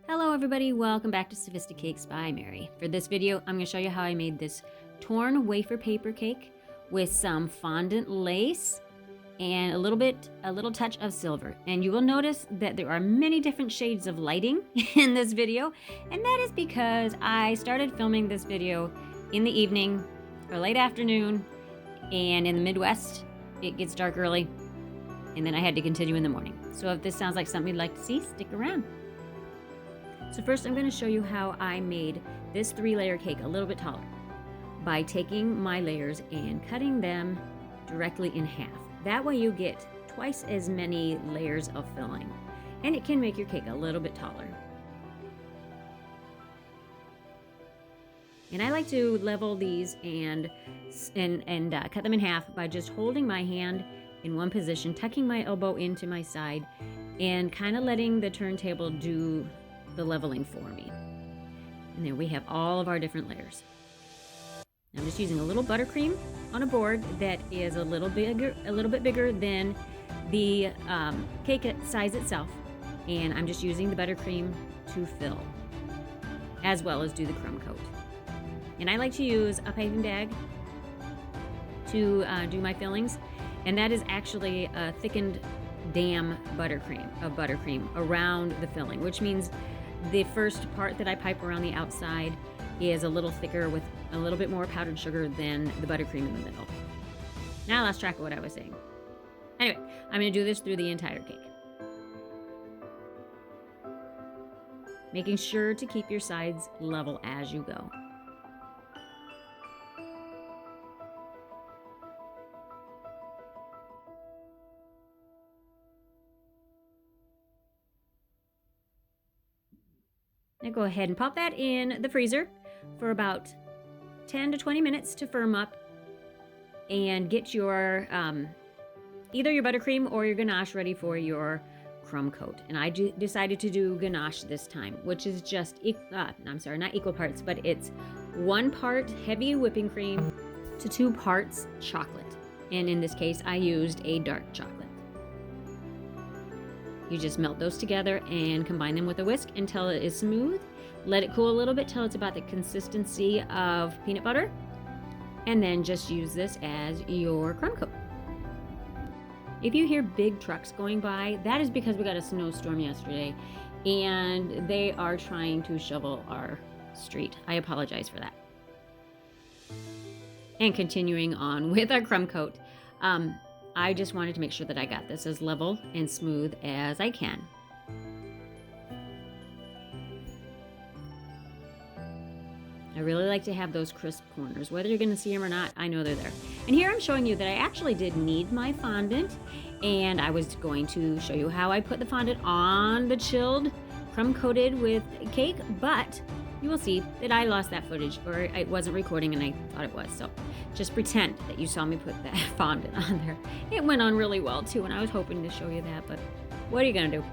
Hello everybody, welcome back to Sophisticakes by Mary. For this video, I'm going to show you how I made this torn wafer paper cake with some fondant lace and a little touch of silver. And you will notice that there are many different shades of lighting in this video, and that is because I started filming this video in the evening or late afternoon, and in the Midwest, it gets dark early, and then I had to continue in the morning. So if this sounds like something you'd like to see, stick around. So first I'm going to show you how I made this 3-layer cake a little bit taller by taking my layers and cutting them directly in half. That way you get twice as many layers of filling, and it can make your cake a little bit taller. And I like to level these and cut them in half by just holding my hand in one position, tucking my elbow into my side, and kind of letting the turntable do the leveling for me. And there we have all of our different layers. I'm just using a little buttercream on a board that is a little bit bigger than the cake size itself, and I'm just using the buttercream to fill, as well as do the crumb coat. And I like to use a piping bag to do my fillings, and that is actually a thickened dam buttercream around the filling, which means the first part that I pipe around the outside is a little thicker with a little bit more powdered sugar than the buttercream in the middle. Now I lost track of what I was saying. Anyway, I'm going to do this through the entire cake, making sure to keep your sides level as you go. Now go ahead and pop that in the freezer for about 10 to 20 minutes to firm up, and get your either your buttercream or your ganache ready for your crumb coat. And I decided to do ganache this time, which is just, not equal parts, but it's 1 part heavy whipping cream to 2 parts chocolate. And in this case, I used a dark chocolate. You just melt those together and combine them with a whisk until it is smooth. Let it cool a little bit till it's about the consistency of peanut butter. And then just use this as your crumb coat. If you hear big trucks going by, that is because we got a snowstorm yesterday and they are trying to shovel our street. I apologize for that. And continuing on with our crumb coat, I just wanted to make sure that I got this as level and smooth as I can. I really like to have those crisp corners. Whether you're going to see them or not, I know they're there. And here I'm showing you that I actually did need my fondant, and I was going to show you how I put the fondant on the chilled crumb coated with cake, but you will see that I lost that footage, or it wasn't recording and I thought it was. So just pretend that you saw me put that fondant on there. It went on really well too, and I was hoping to show you that, but what are you gonna do?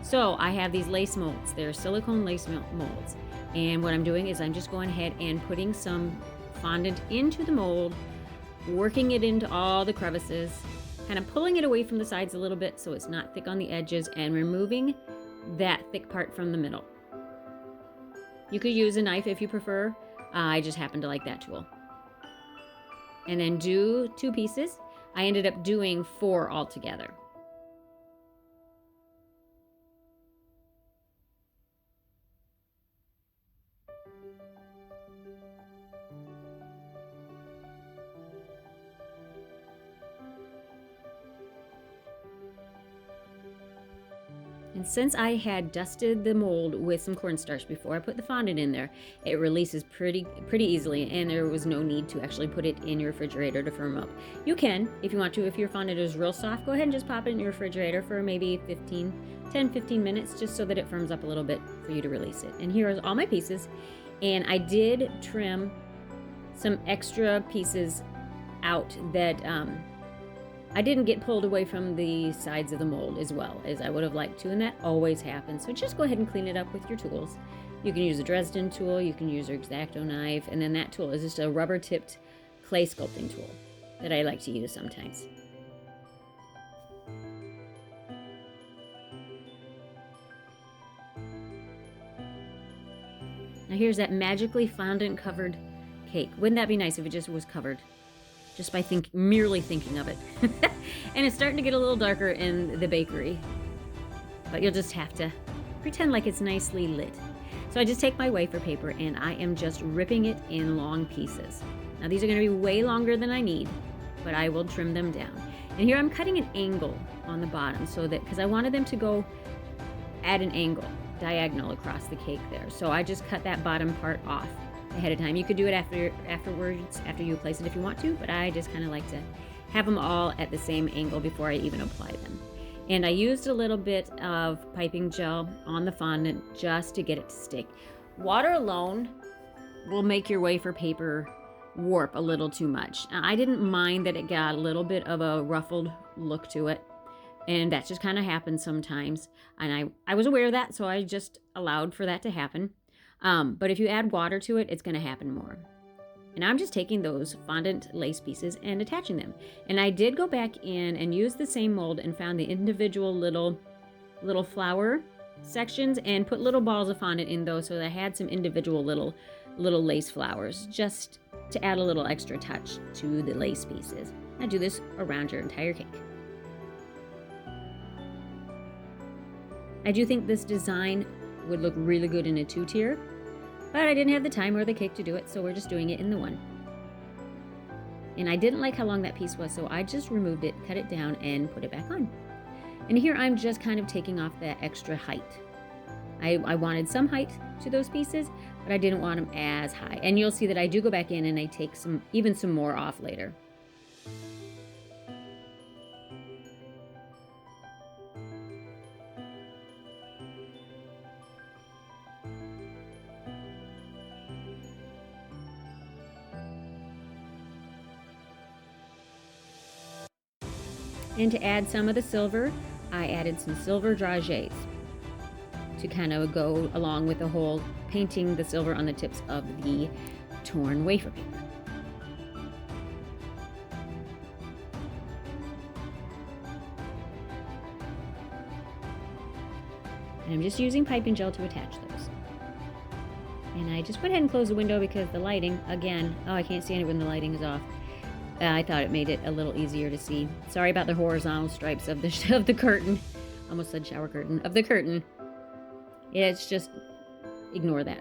So I have these lace molds. They're silicone lace molds. And what I'm doing is I'm just going ahead and putting some fondant into the mold, working it into all the crevices, kind of pulling it away from the sides a little bit so it's not thick on the edges, and removing that thick part from the middle. You could use a knife if you prefer. I just happen to like that tool. And then do 2 pieces. I ended up doing 4 altogether. And since I had dusted the mold with some cornstarch before I put the fondant in there, it releases pretty easily, and there was no need to actually put it in your refrigerator to firm up. You can, if you want to. If your fondant is real soft, go ahead and just pop it in your refrigerator for maybe 10-15 minutes, just so that it firms up a little bit for you to release it. And here are all my pieces, and I did trim some extra pieces out that I didn't get pulled away from the sides of the mold as well as I would have liked to, and that always happens. So just go ahead and clean it up with your tools. You can use a Dresden tool, you can use your X-Acto knife, and then that tool is just a rubber-tipped clay sculpting tool that I like to use sometimes. Now here's that magically fondant covered cake. Wouldn't that be nice if it just was covered? Just by merely thinking of it. And it's starting to get a little darker in the bakery. But you'll just have to pretend like it's nicely lit. So I just take my wafer paper and I am just ripping it in long pieces. Now these are going to be way longer than I need, but I will trim them down. And here I'm cutting an angle on the bottom so that, because I wanted them to go at an angle, diagonal across the cake there. So I just cut that bottom part off ahead of time. You could do it afterwards, after you place it if you want to, but I just kind of like to have them all at the same angle before I even apply them. And I used a little bit of piping gel on the fondant just to get it to stick. Water alone will make your wafer paper warp a little too much. I didn't mind that it got a little bit of a ruffled look to it, and that just kind of happens sometimes. And I was aware of that, so I just allowed for that to happen. But if you add water to it, it's going to happen more. And I'm just taking those fondant lace pieces and attaching them. And I did go back in and use the same mold and found the individual little flower sections and put little balls of fondant in those so that I had some individual little lace flowers just to add a little extra touch to the lace pieces. I do this around your entire cake. I do think this design would look really good in a 2-tier, but I didn't have the time or the cake to do it, so we're just doing it in the 1. And I didn't like how long that piece was, so I just removed it, cut it down, and put it back on. And here I'm just kind of taking off that extra height. I wanted some height to those pieces, but I didn't want them as high. And you'll see that I do go back in and I take even some more off later. And to add some of the silver, I added some silver dragées to kind of go along with the whole painting the silver on the tips of the torn wafer paper. And I'm just using piping gel to attach those. And I just went ahead and closed the window because the lighting, again, I can't stand it when the lighting is off. I thought it made it a little easier to see. Sorry about the horizontal stripes of the curtain. Almost said shower curtain. Of the curtain. Yeah, it's just, ignore that.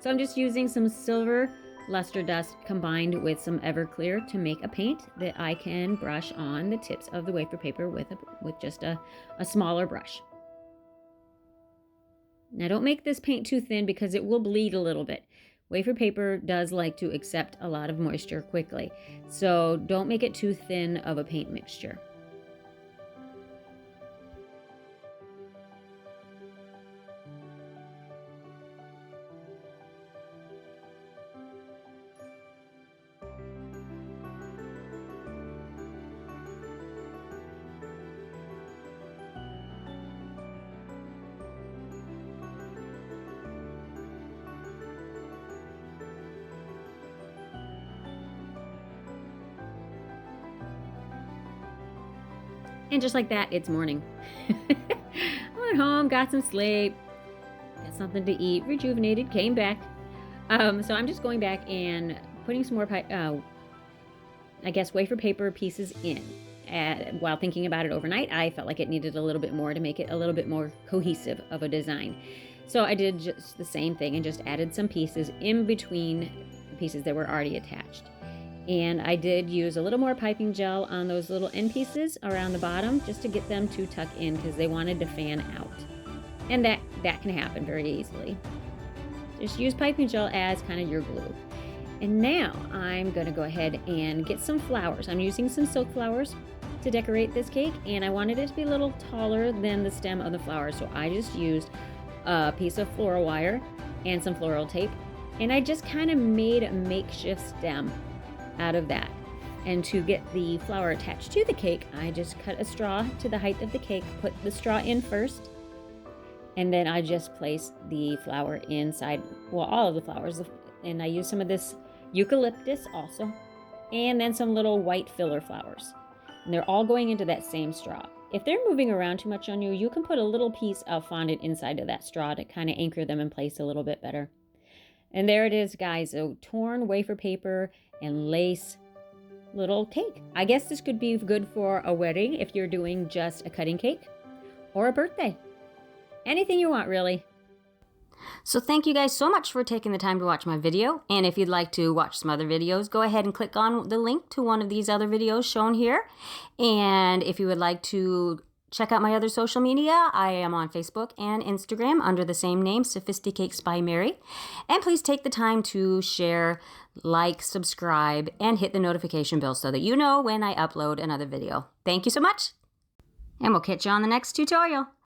So I'm just using some silver luster dust combined with some Everclear to make a paint that I can brush on the tips of the wafer paper with just a smaller brush. Now don't make this paint too thin because it will bleed a little bit. Wafer paper does like to accept a lot of moisture quickly, so don't make it too thin of a paint mixture. And just like that, it's morning. I went home, got some sleep, got something to eat, rejuvenated, came back. So I'm just going back and putting some more, wafer paper pieces in. While thinking about it overnight, I felt like it needed a little bit more to make it a little bit more cohesive of a design. So I did just the same thing and just added some pieces in between the pieces that were already attached. And I did use a little more piping gel on those little end pieces around the bottom just to get them to tuck in because they wanted to fan out. And that can happen very easily. Just use piping gel as kind of your glue. And now I'm going to go ahead and get some flowers. I'm using some silk flowers to decorate this cake, and I wanted it to be a little taller than the stem of the flower, so I just used a piece of floral wire and some floral tape, and I just kind of made a makeshift stem out of that. And to get the flower attached to the cake, I just cut a straw to the height of the cake, put the straw in first, and then I just place the flower inside, well, all of the flowers, and I use some of this eucalyptus also, and then some little white filler flowers. And they're all going into that same straw. If they're moving around too much on you, you can put a little piece of fondant inside of that straw to kind of anchor them in place a little bit better. And there it is, guys. A torn wafer paper and lace little cake. I guess this could be good for a wedding if you're doing just a cutting cake, or a birthday. Anything you want, really. So thank you guys so much for taking the time to watch my video. And if you'd like to watch some other videos, go ahead and click on the link to one of these other videos shown here. And if you would like to check out my other social media, I am on Facebook and Instagram under the same name, Sophisticakes by Mary. And please take the time to share, like, subscribe, and hit the notification bell so that you know when I upload another video. Thank you so much, and we'll catch you on the next tutorial.